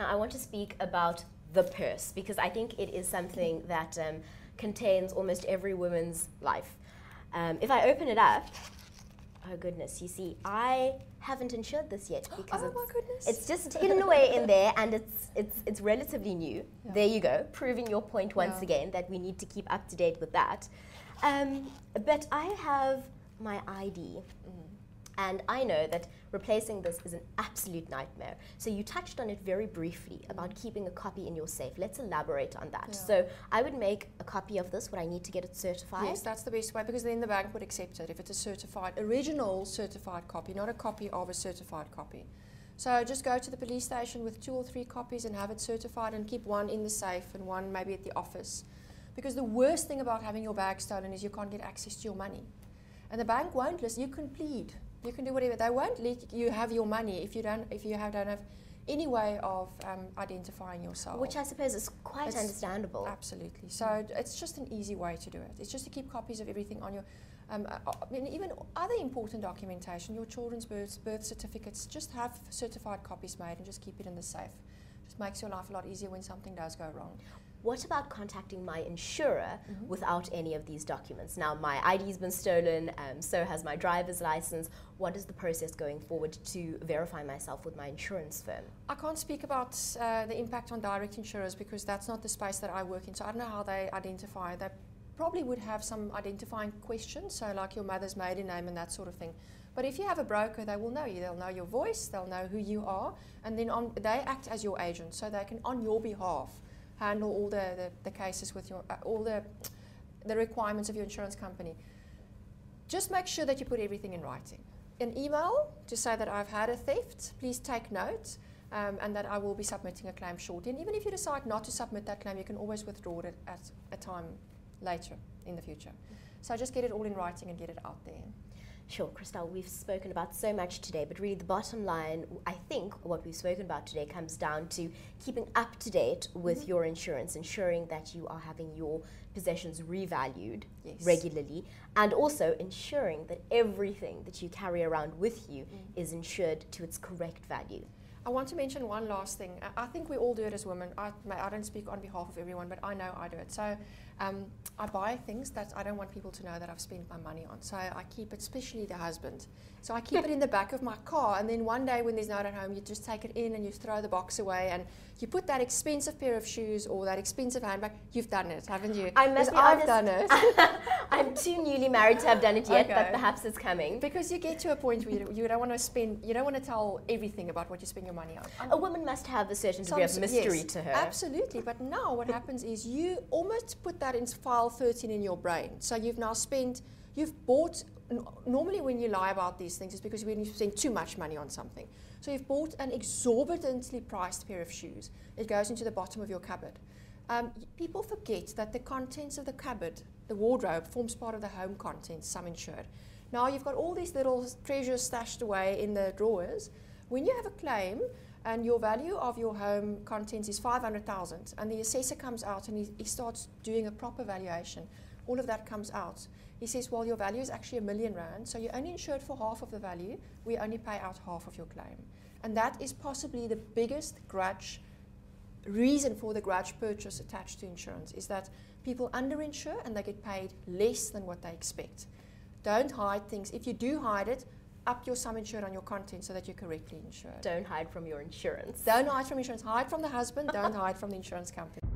Now, I want to speak about the purse because I think it is something that contains almost every woman's life. If I open it up, oh goodness, you see, I haven't insured this yet because it's just hidden away in there, and it's relatively new. Yeah. There you go, proving your point once again that we need to keep up to date with that. But I have my ID. And I know that replacing this is an absolute nightmare. So you touched on it very briefly about keeping a copy in your safe. Let's elaborate on that. Yeah. So I would make a copy of this. Would I need to get it certified? Yes, that's the best way, because then the bank would accept it if it's a certified, original certified copy, not a copy of a certified copy. So just go to the police station with 2 or 3 copies and have it certified, and keep one in the safe and one maybe at the office. Because the worst thing about having your bag stolen is you can't get access to your money. And the bank won't listen. You can plead. You can do whatever. They won't let you have your money if you don't have any way of identifying yourself. Which I suppose is quite understandable. Absolutely. So it's just an easy way to do it. It's just to keep copies of everything on your, even other important documentation, your children's birth certificates. Just have certified copies made and just keep it in the safe. Just makes your life a lot easier when something does go wrong. What about contacting my insurer without any of these documents? Now, my ID's been stolen, so has my driver's license. What is the process going forward to verify myself with my insurance firm? I can't speak about the impact on direct insurers because that's not the space that I work in, so I don't know how they identify. They probably would have some identifying questions, so like your mother's maiden name and that sort of thing. But if you have a broker, they will know you. They'll know your voice, they'll know who you are, and then they act as your agent, so they can, on your behalf, handle all the cases with your, all the requirements of your insurance company. Just make sure that you put everything in writing. An email to say that I've had a theft, please take note, and that I will be submitting a claim shortly. And even if you decide not to submit that claim, you can always withdraw it at a time later in the future. So just get it all in writing and get it out there. Sure, Christelle, we've spoken about so much today, but really the bottom line, I think what we've spoken about today comes down to keeping up to date with your insurance, ensuring that you are having your possessions revalued regularly, and also ensuring that everything that you carry around with you is insured to its correct value. I want to mention one last thing. I think we all do it as women. I don't speak on behalf of everyone, but I know I do it. So I buy things that I don't want people to know that I've spent my money on. So I keep it, especially the husband. So I keep it in the back of my car, and then one day when there's no one at home, you just take it in and you throw the box away, and you put that expensive pair of shoes or that expensive handbag. You've done it, haven't you? I must be honest, I've done it. I'm too newly married to have done it yet, but perhaps it's coming. Because you get to a point where you don't want to spend, you don't want to tell everything about what you spend your money on. A woman must have a certain degree of mystery to her. Absolutely, but now what happens is you almost put that in file 13 in your brain. So you've now spent, you've bought, normally when you lie about these things, it's because when you spend too much money on something. So you've bought an exorbitantly priced pair of shoes. It goes into the bottom of your cupboard. People forget that the contents of the cupboard, the wardrobe, forms part of the home contents, sum insured. Now you've got all these little treasures stashed away in the drawers. When you have a claim and your value of your home contents is 500,000, and the assessor comes out and he starts doing a proper valuation, all of that comes out. He says, well, your value is actually R1 million, so you're only insured for half of the value. We only pay out half of your claim. And that is possibly the biggest reason for the grudge purchase attached to insurance, is that people underinsure and they get paid less than what they expect. Don't hide things. If you do hide it, up your sum insured on your content so that you're correctly insured. Don't hide from your insurance. Don't hide from insurance. Hide from the husband, don't hide from the insurance company.